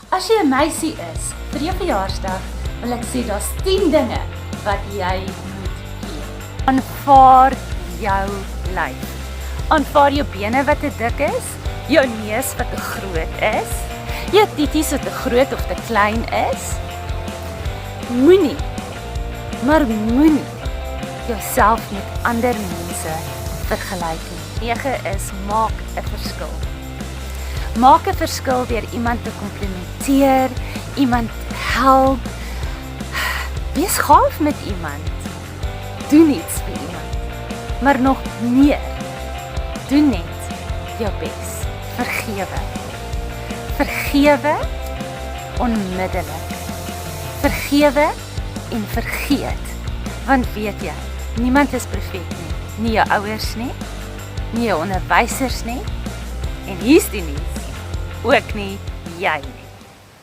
As jy 'n meisie is, vir jou verjaarsdag, wil ek sê daar's 10 dinge wat jy moet gee. Aanvaar jou lyf. Aanvaar jou bene wat te dik is, jou neus wat te groot is, jou titties wat te groot of te klein is. Moenie jouself met ander mense vergelyk nie. 9 is, maak 'n verskil. Maak 'n verskil deur iemand te komplimenteer, iemand help. Wees gaaf met iemand. Doen iets vir iemand. Maar nog meer, doen net jou bes. Vergewe. Vergewe onmiddellik. Vergewe en vergeet. Want weet jy, niemand is perfek nie. Nie jou ouers nie, nie jou onderwysers nie, en hier's die nuus, ook nie jy nie.